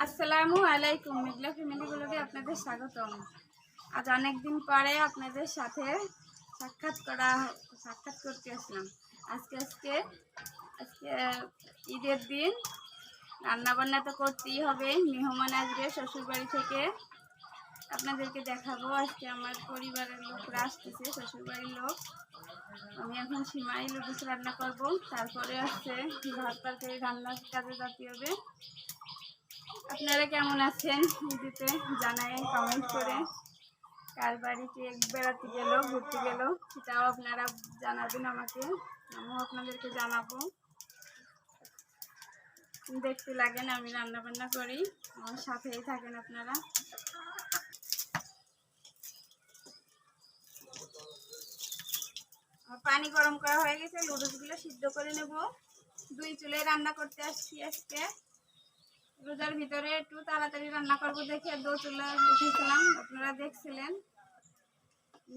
আসসালামু আলাইকুম। মেঘলা ফ্যামিলি ব্লগে আপনাদের স্বাগতম। আজ অনেক দিন পরে আপনাদের সাথে সাক্ষাৎ করতে আসলাম। আজকে ঈদের দিন, রান্নাবান্না তো করতেই হবে। মেহমান আসবে শ্বশুরবাড়ি থেকে, আপনাদেরকে দেখাবো। আজকে আমার পরিবারের লোকরা আসতেছে, শ্বশুরবাড়ির লোক। আমি এখন সিমাই লুডুস রান্না করব, তারপরে ভাত তরকারি রান্নার কাজে যেতে হবে। আপনারা কেমন আছেন ঈদেতে জানাই কমেন্ট করে। কার বাড়িতে বেড়াতে গেল, ঘুরতে গেল, সেটাও আপনারা জানাবেন আমাকে, আমিও আপনাদেরকে জানাবো। দেখতে লাগেন আমি রান্না বান্না করি, আমার সাথেই থাকেন আপনারা। পানি গরম করা হয়ে গেছে, লুডুসগুলো সিদ্ধ করে নেব। 2 চুলায় রান্না করতে আসছি আজকে। রোজার ভিতরে একটু তাড়াতাড়ি রান্না করবো দেখে 2 চুলা উঠেছিলাম, আপনারা দেখছিলেন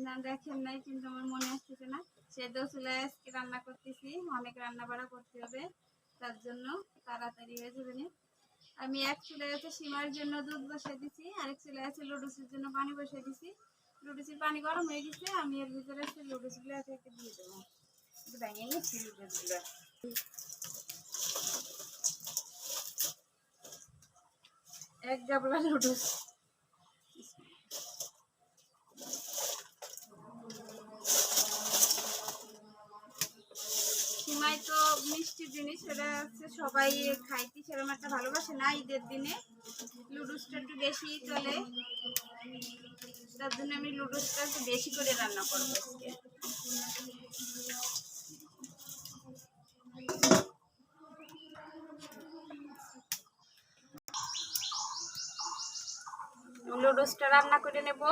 না? দেখেন নাই কিন্তু আমার মনে আসতেছে না। সে 2 চুলায় আজকে রান্না করতেছি, অনেক রান্না বাড়া করতে হবে, তার জন্য তাড়াতাড়ি হয়ে যাবে না। আমি 1 চুলায় সিমার জন্য দুধ বসিয়ে দিছি, আরেক চুলায় লুডুসের জন্য পানি বসিয়ে দিছি। লুডুসের পানি গরম হয়ে গেছে, আমি এর ভিতরে লুডুসগুলো একে দিয়ে দেবো। ভেঙে নিচ্ছি লুডুসগুলো। এক গাবলা লুডুস। সিমাই তো মিষ্টি জিনিস, সেটা সবাই খাইতে সেরকম একটা ভালোবাসে না। ঈদের দিনে লুডুসটা একটু বেশি চলে, তার জন্য আমি লুডুসটা একটু বেশি করে রান্না করবো আজকে। লুডুসটা রান্না করে নেব।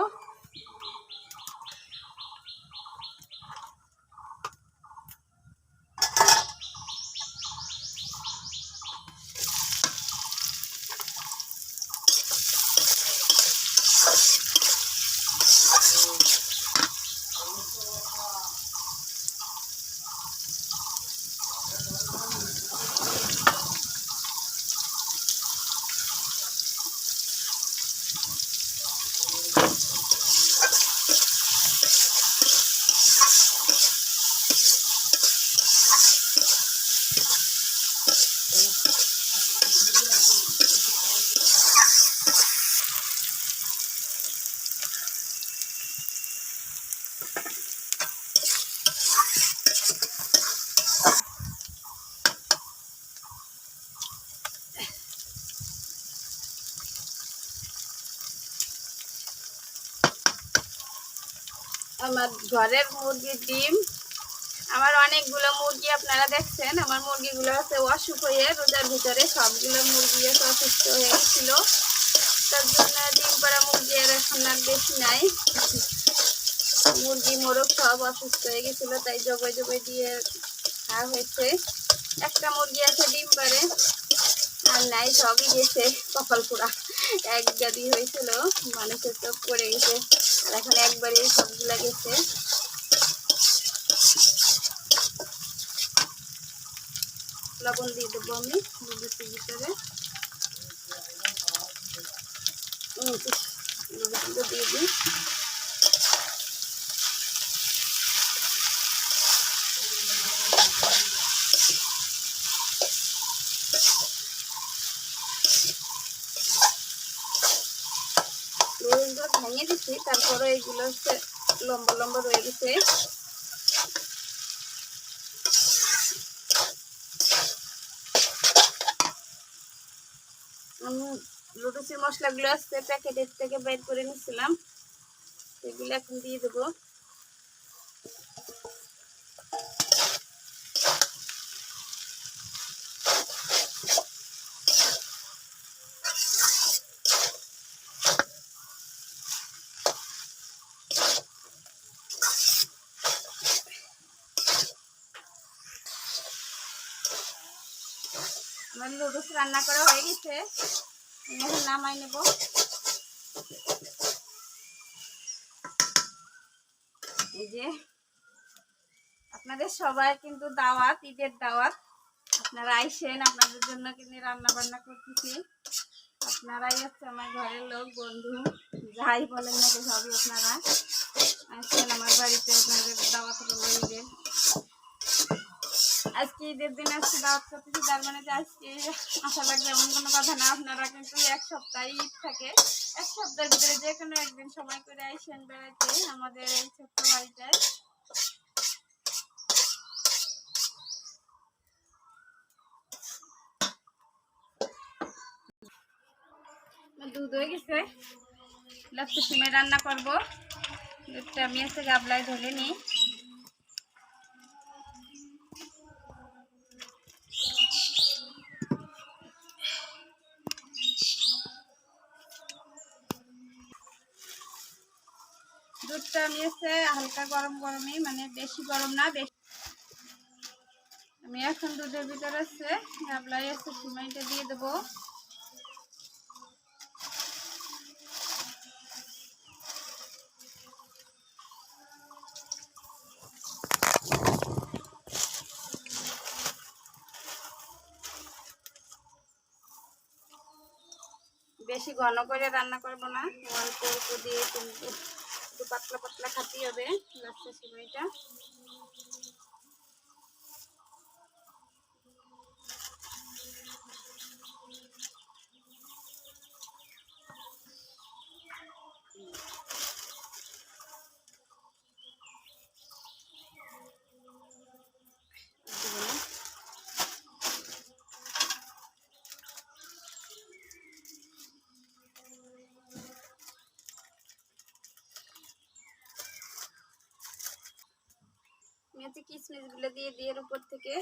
আমার ঘরের মুরগির ডিম, আমার অনেকগুলো মুরগি আপনারা দেখছেন। আমার মুরগিগুলো অসুখ হয়ে রোজার ভিতরে সবগুলো মুরগি অসুস্থ হয়ে গেছিল, তার জন্য ডিম পাড়া মুরগি আর এখন আর বেশি নাই। মুরগি মোরগ সব অসুস্থ হয়ে গেছিল, তাই জবাই জবাই দিয়ে খাওয়া হয়েছে। একটা মুরগি আছে ডিম পাড়ে, আর নাই, সবই গেছে কপাল পোড়া। এক গাদি হয়েছিল, মানুষের চোখ পড়ে গেছে, আর এখন একবারে সবগুলা গেছে। লবণ দিয়ে দেবো আমি লুডুসের ভিতরে, লুডুসগুলো দিয়ে দিই। লুডুসগুলো ভেঙে দিচ্ছি, তারপরে এইগুলো লম্বা লম্বা রয়ে গেছে। লুডুসের মশলাগুলো প্যাকেটের থেকে বের করে নিচ্ছিলাম, সেগুলো এখন দিয়ে দেবো। আমার লুডুস রান্না করা হয়ে গেছে, এখন নামাই নেব। এই যে আপনাদের সবাই কিন্তু দাওয়াত, ঈদের দাওয়াত, আপনারা আইসেন, আপনাদের জন্য কিন্তু রান্না বান্না করতেছি। আপনারাই হচ্ছে আমার ঘরের লোক, বন্ধু, যাই বলেন নাকি সবই আপনারা আসছেন আমার বাড়িতে। আপনাদের দাওয়াত হলো ঈদের। আজকে ঈদের দিন আজকে দাওয়াত করতেছি, তার মানে যে আজকে আসা লাগবে এমন কোনো কথা না। আপনারা কিন্তু এক সপ্তাহ ঈদ থাকে, এক সপ্তাহের ভিতরে যে কোনো একদিন সময় করে আইসেন বেড়াইতে আমাদের এই ছোট্ট বাড়িটায়। দুধ হয়ে গেছে, লাস্টে সিমে রান্না করবো। দুধটা আমি এসে গাবলায় ঢেলে নিই। দুধটা আমি এসে হালকা গরম গরমই, মানে বেশি গরম না, বেশি। আমি এখন দুধের ভিতরে আছে গাবলায় আছে সিমাইটা দিয়ে দেবো। বেশি ঘন করে রান্না করব না, অল্প অল্প দিয়ে কিন্তু একটু পাতলা পাতলা খাতেই হবে লাচ্ছা সিমাইটা। মেথি কিশমিশগুলো দিয়ে দিয়ে উপর থেকে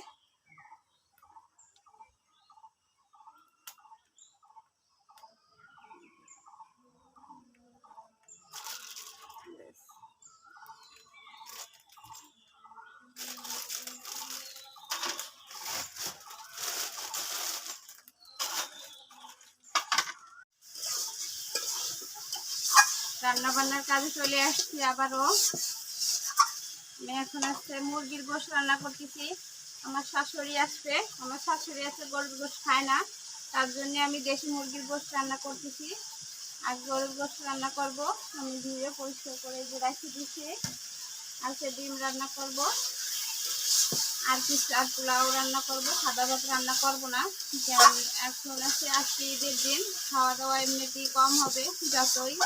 রান্না বান্নার কাজে চলে আসছি আবারও। আমি এখন আসছে মুরগির গোশত রান্না করতেছি। আমার শাশুড়ি আসবে, আমার শাশুড়ি আছে গরুর গোশত খায় না, তার জন্য আমি দেশি মুরগির গোশত রান্না করতেছি। আর গরুর গোশত রান্না করব আমি ধুয়ে পরিষ্কার করে যে রাখি দিচ্ছি। আর সে ডিম রান্না করব, আর কিছু আর পোলাও রান্না করব, সাদা ভাত রান্না করব না। এখন আছে আজকে ঈদের দিন, খাওয়া দাওয়া এমনিতেই কম হবে, যতই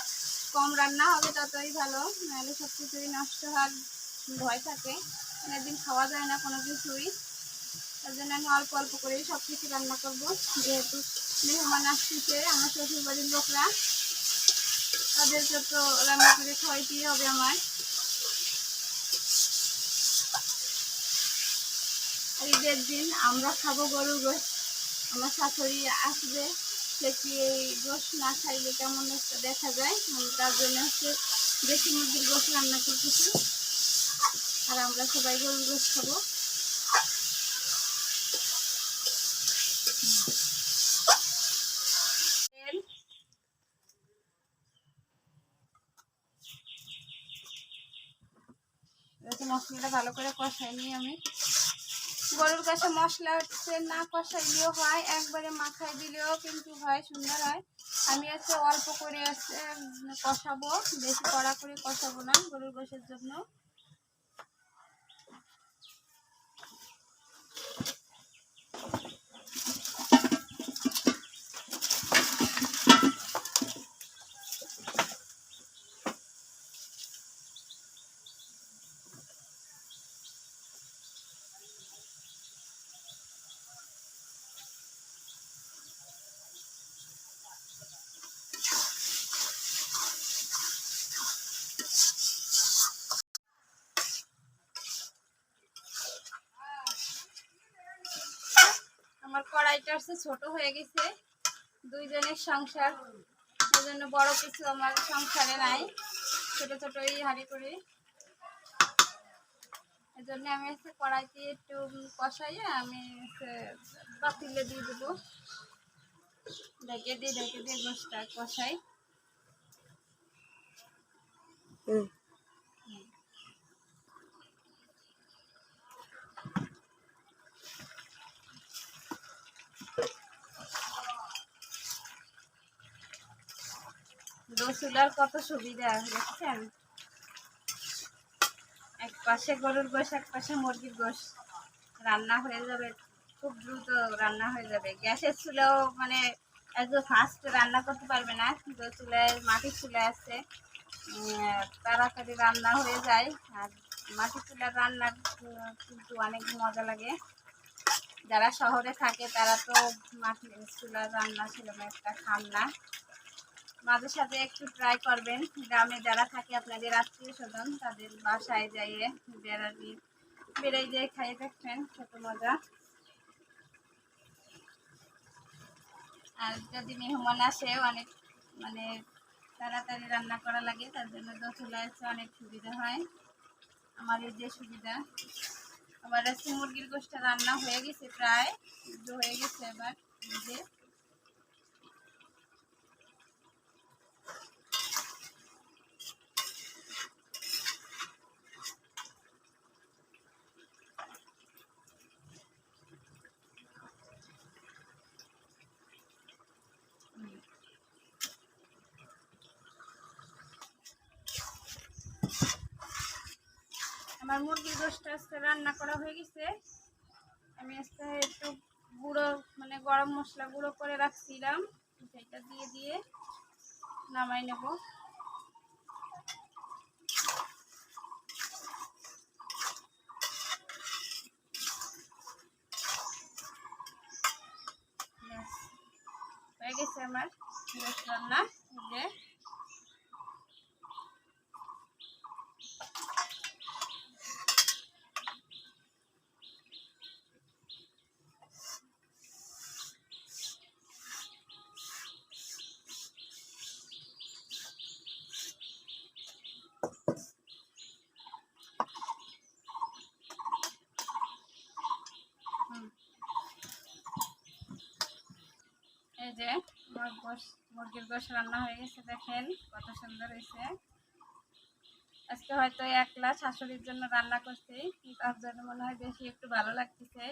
কম রান্না হবে ততই ভালো, নাহলে সব কিছুই নষ্ট হওয়ার ভয় থাকে, অনেকদিন খাওয়া যায় না কোনো কিছুই। তার জন্য আমি অল্প অল্প করেই সব কিছু রান্না করব। যেহেতু মেহমান আসতেছে আমার শ্বশুর বাড়ির লোকরা, তাদেরকে তো রান্না করে খাওয়াইতেই হবে আমার। ঈদের দিন আমরা খাবো গরুর গোশত, আমার শাশুড়ি আসবে, সে কি এই গোশত না খাইলে কেমন একটা দেখা যায়, আমি তার জন্য হচ্ছে দেশি মুরগির গোশত রান্না করতেছি। আর আমরা সবাই গরুর গোশত খাবো। মশলাটা ভালো করে কষাই নিই আমি। গরুর কাছে মশলা হচ্ছে না কষাইলেও হয়, একবারে মাখাই দিলেও কিন্তু হয়, সুন্দর হয়। আমি হচ্ছে অল্প করে হচ্ছে কষাবো, বেশি কড়া করে কষাবো না গরুর গোশের জন্য। আমার কড়াইটা হচ্ছে ছোট হয়ে গেছে, দুইজনের সংসার, এই জন্য বড় কিছু আমার সংসারে নাই, ছোট ছোটই হাঁড়ি করে। এই জন্য আমি হচ্ছে কড়াইতে একটু কষাইয়ে আমি হচ্ছে পাতিলে দিয়ে দেবো, ঢেকে দিয়ে গোশতটা কষাই। দো চুলার কত সুবিধা দেখছেন, এক পাশে গরুর গোশ এক পাশে মুরগির গোশ, রান্না হয়ে যাবে খুব দ্রুত, রান্না হয়ে যাবে। গ্যাসের চুলাও মানে এত ফাস্ট রান্না করতে পারবে না, দো চুলায় মাটির চুলা আছে, তাড়াতাড়ি রান্না হয়ে যায়। আর মাটির চুলার রান্নার কিন্তু অনেক মজা লাগে। যারা শহরে থাকে তারা তো মাটির চুলার রান্না সেরকম একটা খান না, মাঝে সাথে একটু ট্রাই করবেন। গ্রামে যারা থাকে আপনাদের আত্মীয় স্বজন তাদের বাসায় যাইয়ে বেড়াই যেয়ে খাইয়ে দেখবেন, কত মজা। আর যদি মেহমান আসে অনেক মানে তাড়াতাড়ি রান্না করা লাগে, তার জন্য দো চুলা আছে, অনেক সুবিধা হয়। আমার এই যে সুবিধা। আবার আজকে মুরগির গোশটা রান্না হয়ে গেছে, প্রায় হয়ে গেছে। এবার যে আমার মুরগির গোশটা আজকে রান্না করা হয়ে গেছে। আমি আজকে একটু গুঁড়ো মানে গরম মশলা গুঁড়ো করে রাখছিলাম, সেটা দিয়ে নামাই নেব। হয়ে গেছে আমার গোশ রান্না। যে এই যে আমার মুরগির গোশ রান্না হয়ে গেছে, দেখেন কত সুন্দর হয়েছে। আজকে হয়তো একলা শাশুড়ির জন্য রান্না করছি, তার জন্য মনে হয় বেশি একটু ভালো লাগতেছে।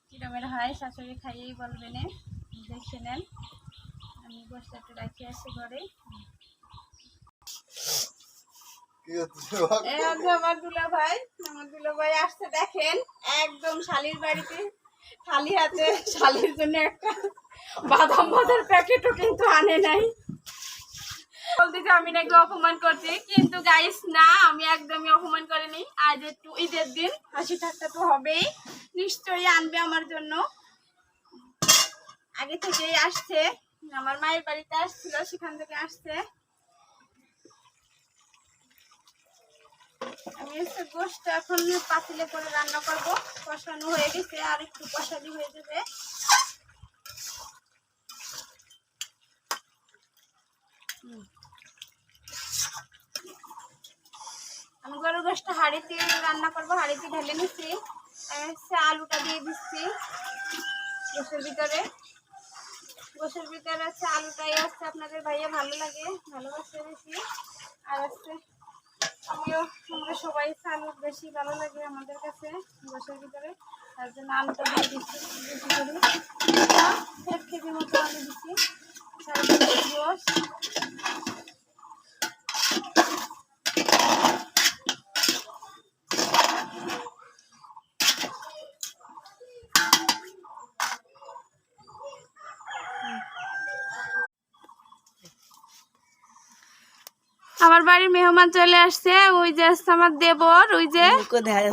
কিরমের হয় শাশুড়ি খাইয়েই বলবেন, দেখে নেন। আমি গোশটা একটু রাখি আসি ঘরে। আমার দুলাভাই আসছে, দেখেন একদম শালির বাড়িতে খালি হাতে। শালির জন্য একটা বাদাম ভাজার প্যাকেটও কিন্তু আনে নাই। বলতেছে আমি নাকি অপমান করছি, কিন্তু গাইস না, আমি একদমই অপমান করিনি। আজ একটু ঈদের দিন, হাসি ঠাট্টা তো হবেই, নিশ্চয়ই আনবে আমার জন্য। আগে থেকেই আসছে, আমার মায়ের বাড়িতে আসছিল, সেখান থেকে আসছে। আমি গোশটা এখন পাতিলে করে রান্না করব। কষানো হয়ে গেছে, আর একটু কষানি হয়ে যাবে। আমি গরুর গোশটা হাঁড়িতে রান্না করব, হাঁড়িতে ঢেলে নিচ্ছি। আলুটা দিয়ে দিচ্ছি গোশের ভিতরে। গোশের ভিতরে আছে আলুটাই আছে, আপনাদের ভাইয়া ভালো লাগে, ভালোবাসে বেশি। আর আছে আমিও, আমরা সবাই আলু বেশি ভালো লাগে আমাদের কাছে গোশের ভিতরে, তার জন্য আলুটা দিয়ে দিচ্ছি বেশি করে। 1 কেজি মতো আলু দিচ্ছি, 4 কেজি গোশ। আমার বাড়ির মেহমান চলে আসছে, ওই যে আসছে আমার দেবর, ওই যে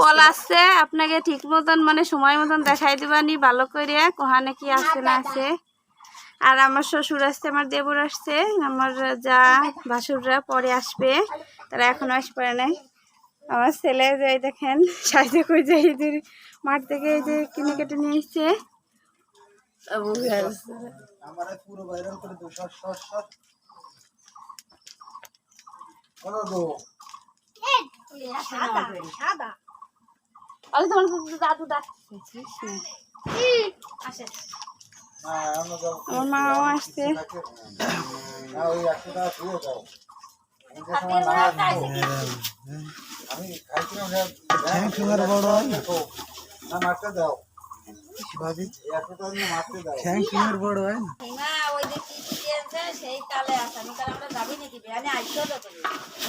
কল আসছে। আপনাকে ঠিক মতন মানে সময় মতন দেখাই দিবানি ভালো করে কোহানে কি আসছে না আছে। আর আমার শ্বশুর আসছে, আমার দেবর আসছে, আমার যা ভাসুররা পরে আসবে, তারা এখনো আসতে পারে নাই। আমার ছেলে যাই দেখেন সাইজে কই যে ঈদের মাঠ থেকে এই যে কিনে কেটে নিয়ে এসছে। দাদু ডাকছে, আমার মাও আসছে। সেই তালে আসা আমি কারণ আমরা যাবি নাকি বিহানে আইছো তো তুমি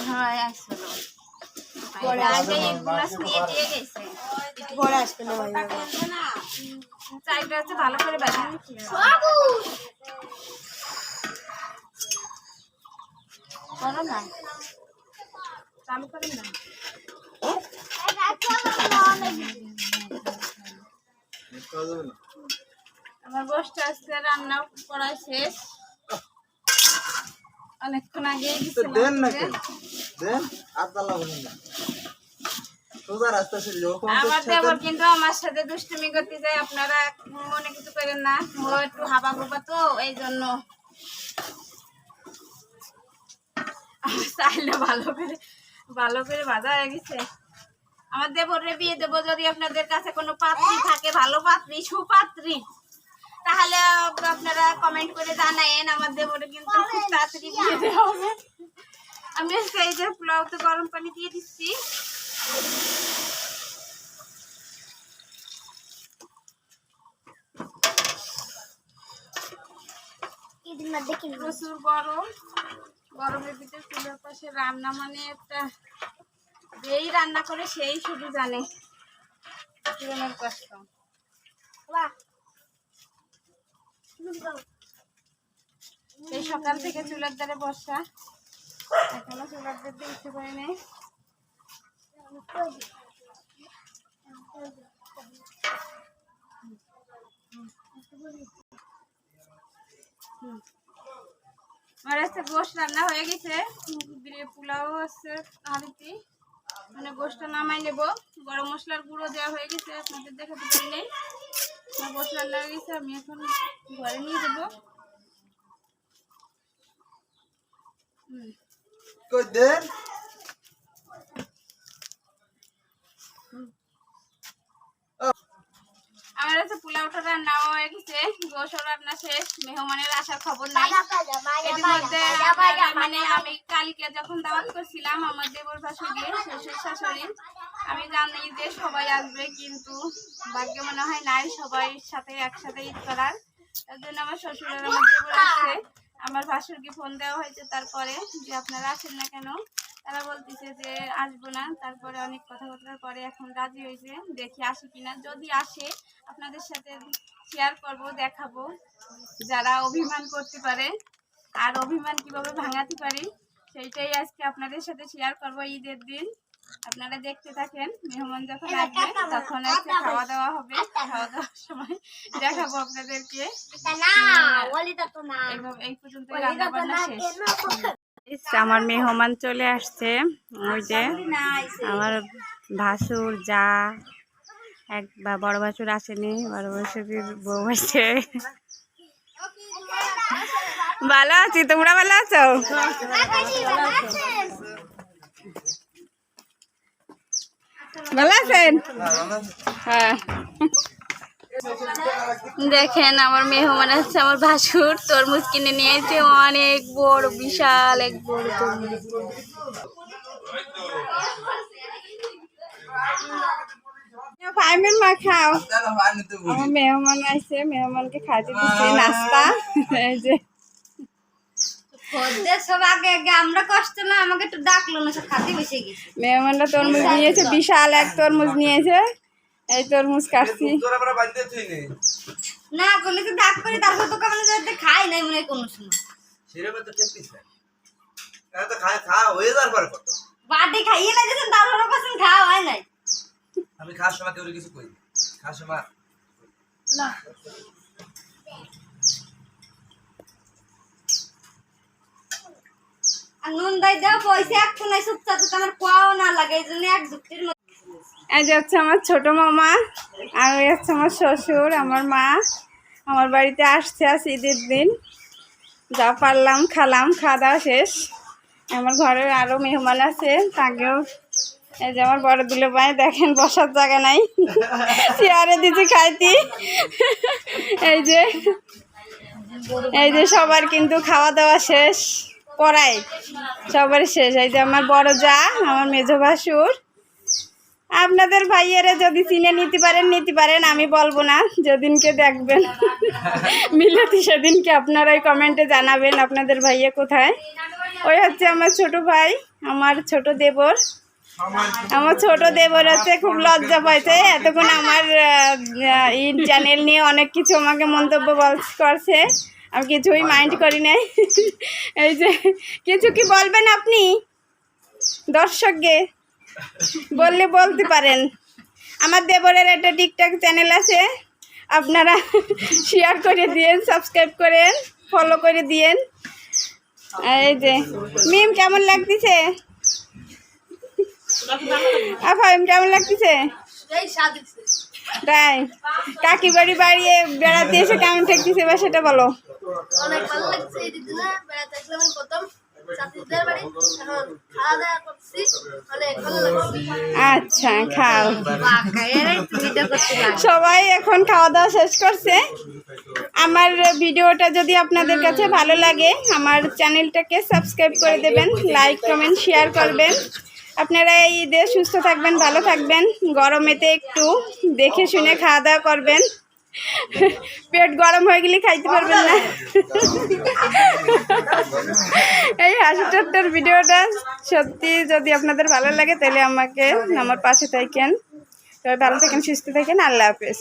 হ্যাঁ আসলো বড় আগে গুলাস নিয়ে দিয়ে গেছে বড় আসবে না ভাই না চাইটা হচ্ছে ভালো করে বাজে নিচ্ছি করো না চালু করেন না আমার গোষ্ঠ আজকে রান্না করা শেষ অনেকক্ষণ আগে দেন না দেন আদালা বলেন না সোজা রাস্তা ছিল আমার দেবর কিন্তু আমার সাথে দুষ্টুমি করতে যায় আপনারা মনে কিছু করেন না ও একটু হাবা গোবা তো এই জন্য চাইলে ভালো করে ভাজা হয়ে গেছে আমার দেবরে বিয়ে দেবো যদি আপনাদের কাছে কোনো পাত্রী থাকে ভালো পাত্রী সুপাত্রী তাহলে আপনারা কমেন্ট করে জানায়েন আমার দেবরে কিন্তু খুব তাড়াতাড়ি বিয়ে দেওয়া হবে আমি সেই যে পোলাওতে গরম পানি দিয়ে দিচ্ছি প্রচুর গরমের ভিতরে চুলের পাশে রান্না মানে একটা যেই রান্না করে সেই শুধু জানে কিরমের কষ্ট এই সকাল থেকে চুলের ধারে বসা এখনো চুলের ধারে উঠতে পারি নাই আমার আজকে গোশত রান্না হয়ে গেছে পোলাও আছে হাঁড়িতে মানে গোশতটা নামাই নেব গরম মশলার গুঁড়ো দেওয়া হয়ে গেছে আপনাদের দেখাতে পারি নাই আমার গোশত রান্না হয়ে গেছে আমি এখন ঘরে নিয়ে যাবো কই দেন আমার কাছে পোলাওটা রান্না হয়ে গেছে গোশত রান্না শেষ মেহমানের আসার খবর নাই এর মধ্যে মানে আমি কালকে যখন দাওয়াত করছিলাম আমার দেবর ভাসুরে শ্বশুর শাশুড়ি আমি জানি যে সবাই আসবে কিন্তু ভাগ্য মনে হয় নাই সবাই সাথে একসাথে ঈদ করার তার জন্য আমার শ্বশুরের আমার দেবর আসছে আমার ভাসুরকে ফোন দেওয়া হয়েছে তারপরে যে আপনারা আসেন না কেন তারা বলতেছে যে আসবো না তারপরে অনেক কথাবার্তার পরে এখন রাজি হয়েছে দেখি আসে কিনা যদি আসে আপনাদের সাথে শেয়ার করব দেখাবো যারা অভিমান করতে পারে আর অভিমান কিভাবে ভাঙাতে পারি সেইটাই আজকে আপনাদের সাথে শেয়ার করব ঈদের দিন আপনারা দেখতে থাকেন মেহমান যখন আসবে তখন আজকে খাওয়া দাওয়া হবে খাওয়া দাওয়ার সময় দেখাবো আপনাদেরকে এই পর্যন্ত রান্না বান্না শেষ আমার মেহমান চলে আসছে ওই যে আমার ভাসুর যা এক বা বড় ভাসুর আসেনি বড় ভাসুরের বউ আসছে ভালো আছি তোমরা ভালো আছো ভালো আছেন হ্যাঁ দেখেন আমার মেহমান আছে আমার ভাসুর তরমুজ কিনে নিয়েছে অনেক বড় বিশাল এক বড় তরমুজ ফাইমের মা খাও আমার মেহমান আছে মেহমানকে খাইতে দিচ্ছে নাস্তা এই যে আমরা কষ্ট না আমাকে একটু ডাকলো না সব খাতে বসে গেছে মেহমানরা তরমুজ নিয়েছে বিশাল এক তরমুজ নিয়েছে এই তরমুজ কাটছি না বলে তো ডাক করে তারপর তো কেমন যাতে খাই নাই মনে হয় কোনো সময় সেরবে তো ঠিক দিছে এটা তো খাওয়া হয়ে যাওয়ার পরে কত বাড়ি খাইয়ে লাগেছেন তারপরও পছন্দ খাওয়া হয় নাই আমি খাওয়ার সময় কেউ কিছু কই খাওয়ার সময় না আর নুন দাই দাও পয়সা একটু নাই সুপচা তো আমার কোয়াও না লাগে এই জন্য এক যুক্তির এই যে হচ্ছে আমার ছোট মামা আর ওই হচ্ছে আমার শ্বশুর আমার মা আমার বাড়িতে আসছে আজ ঈদের দিন যা পারলাম খালাম খাওয়া দাওয়া শেষ আমার ঘরে আরও মেহমান আছে তাকেও এই যে আমার বড় দুলো ভাই দেখেন বসার জায়গা নাই চেয়ারে দিচ্ছি খাইতি এই যে সবার কিন্তু খাওয়া দাওয়া শেষ পড়াই সবার শেষ এই যে আমার বড় যা আমার মেজো ভাসুর আপনাদের ভাইয়েরা যদি চিনে নিতে পারেন, আমি বলবো না। যেদিনকে দেখবেন মিলাতি সেদিনকে আপনারাই কমেন্টে জানাবেন আপনাদের ভাইয়া কোথায়। ওই হচ্ছে আমার ছোট ভাই, আমার ছোট দেবর। আমার ছোট দেবর হচ্ছে খুব লজ্জা পাইছে, এতক্ষণ আমার চ্যানেল নিয়ে অনেক কিছু আমাকে মন্তব্য করছে, আমি কিছুই মাইন্ড করি নাই। এই যে কিছু কি বলবেন আপনি দর্শককে? বললে বলতে পারেন। আমার দেবরের একটা টিকটক চ্যানেল আছে, আপনারা শেয়ার করে দিয়েন, সাবস্ক্রাইব করেন, ফলো করে দিয়েন। এই যে মিম কেমন লাগতেছে? আফাইম কেমন লাগতেছে? তাই কাকি বাড়ি বাড়িয়ে বেড়াতে এসে কেমন ঠেকতেছে এবার সেটা বলো। অনেক ভালো লাগছে এই দিন না বেড়াতে আসলাম আমি প্রথম চাচিদের বাড়ি, এখন খাওয়া দাওয়া করছি, অনেক ভালো লাগছে। আচ্ছা খাও। সবাই এখন খাওয়া দাওয়া শেষ করছে। আমার ভিডিওটা যদি আপনাদের কাছে ভালো লাগে আমার চ্যানেলটাকে সাবস্ক্রাইব করে দেবেন, লাইক কমেন্ট শেয়ার করবেন। আপনারা এই ঈদে সুস্থ থাকবেন, ভালো থাকবেন। গরমেতে একটু দেখে শুনে খাওয়া দাওয়া করবেন, পেট গরম হয়ে গেলে খাইতে পারবেন না। এই হাসি ঠাট্টার ভিডিওটা সত্যি যদি আপনাদের ভালো লাগে তাহলে আমার পাশে থাকেন। সবাই ভালো থাকেন, সুস্থ থাকেন। আল্লাহ হাফেজ।